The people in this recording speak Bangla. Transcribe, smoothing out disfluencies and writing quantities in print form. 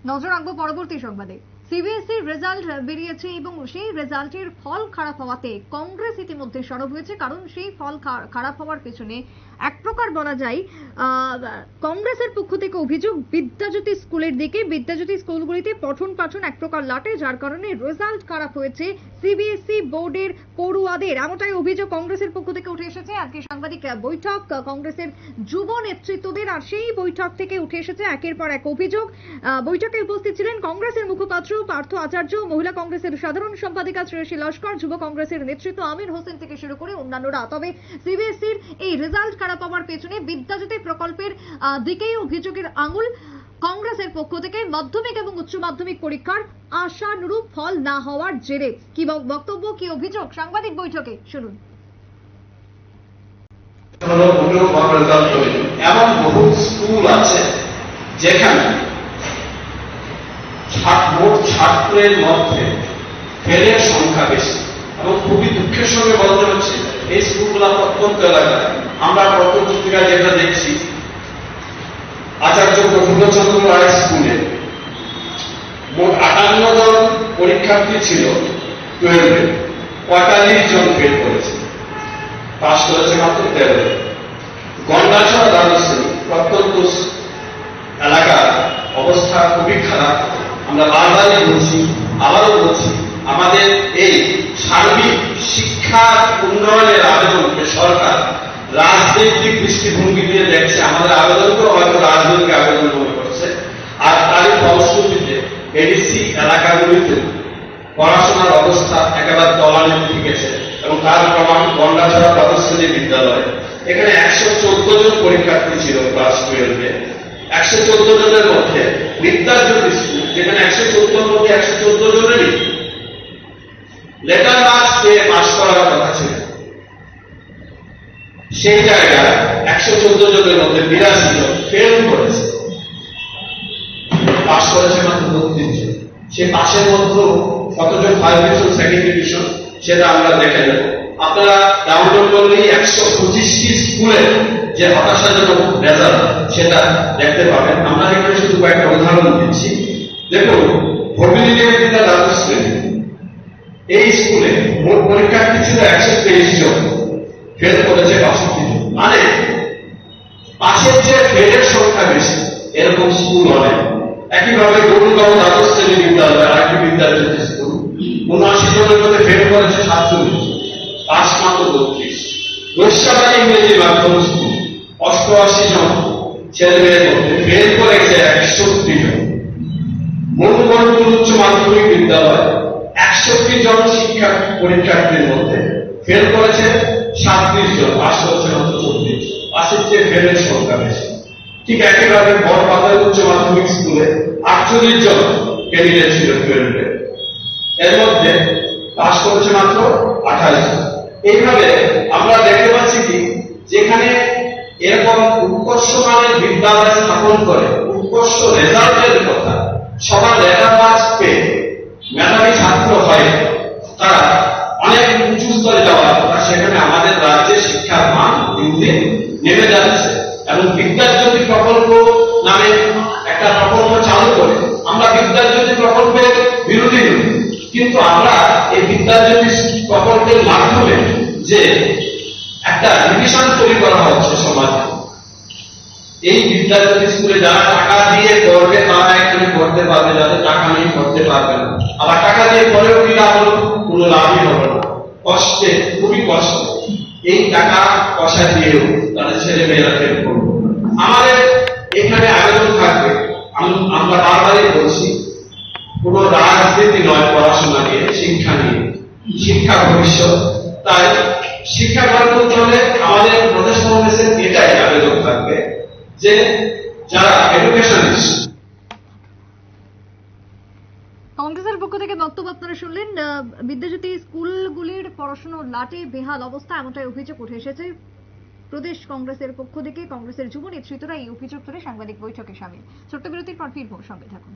নজর রাখবো পরবর্তী সংবাদে। সিবিএসইর রেজাল্ট বেরিয়েছে এবং সেই রেজাল্টের ফল খারাপ হওয়াতে কংগ্রেস ইতিমধ্যে সরব হয়েছে, কারণ সেই ফল খারাপ হওয়ার পেছনে এক প্রকার বলা যায় কংগ্রেসের পক্ষ থেকে অভিযোগ বিদ্যাজ্যোতি স্কুলের দিকে। বিদ্যাজ্যোতি স্কুলগুলিতে পঠন পাঠন এক প্রকার লাটে, যার কারণে রেজাল্ট খারাপ হয়েছে সিবিএসই বোর্ডের পড়ুয়াদের, এমনটাই অভিযোগ কংগ্রেসের পক্ষ থেকে উঠে এসেছে। আজকে সাংবাদিক বৈঠক কংগ্রেসের যুব নেতৃত্বদের, আর সেই বৈঠক থেকে উঠে এসেছে একের পর এক অভিযোগ। বৈঠকে উপস্থিত ছিলেন কংগ্রেসের মুখপাত্র পার্থ আচার্য, মহিলা কংগ্রেসের সাধারণ সম্পাদিকা শ্রেয়সী লস্কর, যুব কংগ্রেসের নেতৃত্ব আমির হোসেন থেকে শুরু করে অন্যান্যরা। তবে সিবিএসইর এই রেজাল্ট খারাপ হওয়ার পেছনে বিদ্যাজ্যোতি প্রকল্পের দিকেই অভিযোগের আঙুল। কংগ্রেসের পক্ষ থেকে মাধ্যমিক এবং উচ্চ মাধ্যমিক পরীক্ষার আশানুরূপ ফল না হওয়ার জেরে কি বক্তব্য, কি অভিযোগ সাংবাদিক বৈঠকে শুনুন। এমন বহু স্কুল আছে যেখানে মোট ছাত্রের মধ্যে ফেলের সংখ্যা বেশি, এবং খুবই দুঃখের সঙ্গে বলতে হচ্ছে এই স্কুলগুলো প্রত্যন্ত এলাকায়। আমরা পত্রপত্রিকায় যেটা দেখছি, আচার্য প্রফুল্লচন্দ্র রায় স্কুলে মোট 58 জন পরীক্ষার্থী ছিল 12-এ, 45 জন ফেল করেছে, পাশ করেছে মাত্র 13। গন্ডাছড়া দ্বাদশ শ্রেণী প্রত্যন্ত এলাকার অবস্থা খুবই খারাপ। আমরা বারবারই বলছি, আবারও বলছি, আমাদের এই সার্বিক শিক্ষা উন্নয়নের আবেদনকে সরকার রাজনৈতিক দৃষ্টিভঙ্গি দিয়ে দেখছে। আমাদের আবেদনকেও হয়তো রাজনৈতিক আবেদন মনে করছে, আর তারই ফলশ্রুতিতে এডিসি এলাকাগুলিতে পড়াশোনার অবস্থা একেবারে তলানিতে উঠে গেছে। এবং তার প্রমাণ গন্ডাছড়া দ্বাদশ শ্রেণী বিদ্যালয়, এখানে 114 জন পরীক্ষার্থী ছিল ক্লাস 12-এ। 114 জনের মধ্যে বিদ্যাজ্যোতি স্কুল, যেখানে 114 মধ্যে 114 জনেরই লেটার মার্কস পেয়ে পাশ করার কথা ছিল, সেই জায়গায় 114 জনের মধ্যে 82 জন ফেল করেছে, পাশ করেছে মাত্র 32 জন। সে পাশের মধ্যেও কতজন ফার্স্ট ডিভিশন, সেকেন্ড ডিভিশন, সেটা আমরা দেখে নেব। আপনারা ডাউনলোড করলেই 125টি স্কুলের যে হতাশাজনক রেজাল্ট সেটা দেখতে পাবেন। আমরা এখানে শুধু কয়েকটা উদাহরণ দিচ্ছি। দেখুন, ভবিনীবিদ্যা দ্বাদশ শ্রেণী, এই স্কুলে মোট পরীক্ষার্থী ছিল 123 জন, ফেল করেছে 62 জন। মানে পাশের চেয়ে ফেলের সংখ্যা বেশি, এরকম স্কুল অনেক। একইভাবে গরুগাঁও দ্বাদশ শ্রেণী বিদ্যালয়, আরেকটি বিদ্যাজ্যোতি স্কুল, 79 জনের মধ্যে ফেল করেছে 47, পাশ মাত্র 32। বৈশ্যাবাড়ি ইংরেজি মাধ্যম স্কুল, 88 জন ছেলে মেয়ের মধ্যে ফেল করেছে 61 জন। মনুগঞ্জ উচ্চ মাধ্যমিক বিদ্যালয়, 61 জন শিক্ষা পরীক্ষার্থীর মধ্যে ফেল করেছে 37 জন, পাশ করেছে মাত্র 24। পাশের চেয়ে ফেলের সংখ্যা বেশি। ঠিক একইভাবে বড়বাজার উচ্চ মাধ্যমিক স্কুলে 48 জন ক্যান্ডিডেট ছিল 12-এ, এর মধ্যে পাশ করেছে মাত্র 28 জন। এইভাবে আমরা দেখতে পাচ্ছি কি, যেখানে এরকম উৎকর্ষ মানের বিদ্যালয় স্থাপন করে উৎকর্ষ রেজাল্টের কথা, সবার লেটার মার্কস পেয়ে মেধাবী ছাত্র হয়, তারা অনেক উঁচু স্তরে যাওয়ার কথা, সেখানে আমাদের রাজ্যের শিক্ষার মান দিন দিন নেমে যাচ্ছে। এবং বিদ্যাজ্যোতি প্রকল্প নামে একটা প্রকল্প চালু করে, আমরা বিদ্যাজ্যোতি প্রকল্পের বিরোধী নই, কিন্তু আমরা এই বিদ্যাজ্যোতি প্রকল্পের মাধ্যমে যে একটা ডিভিশন তৈরি করা হচ্ছে সমাজে, এই বিদ্যাজ্যোতি স্কুলে যারা টাকা দিয়ে পড়বে তারা এখানে পড়তে পারবে, যাদের টাকা নেই পড়তে পারবে না। আবার টাকা দিয়ে পড়েও কিনা হলো কোনো লাভই হবে না, কষ্টে, খুবই কষ্ট। এই টাকা পয়সা দিয়েও তাদের ছেলে মেয়েরা ফেল করবে। আমাদের এখানে আবেদন থাকবে, আমরা বারবারই বলছি, কোন রাজনীতি নয় পড়াশোনা নিয়ে, শিক্ষা নিয়ে, শিক্ষা ভবিষ্যৎ। তাই শিক্ষা গড়ে তুলতে হলে আমাদের প্রদেশ কংগ্রেসের এটাই আবেদন থাকবে যে যারা এডুকেশনিস্ট। কংগ্রেসের পক্ষ থেকে বক্তব্য আপনারা শুনলেন। বিদ্যাজ্যোতি স্কুলগুলির পড়াশোনার লাটে বেহাল অবস্থা, এমনটাই অভিযোগ উঠে এসেছে প্রদেশ কংগ্রেসের পক্ষ থেকে। কংগ্রেসের যুব নেতৃত্বরা এই অভিযোগ তুলে সাংবাদিক বৈঠকে সামিল। ছোট্ট বিরতির পর ফিরবো, সঙ্গে থাকুন।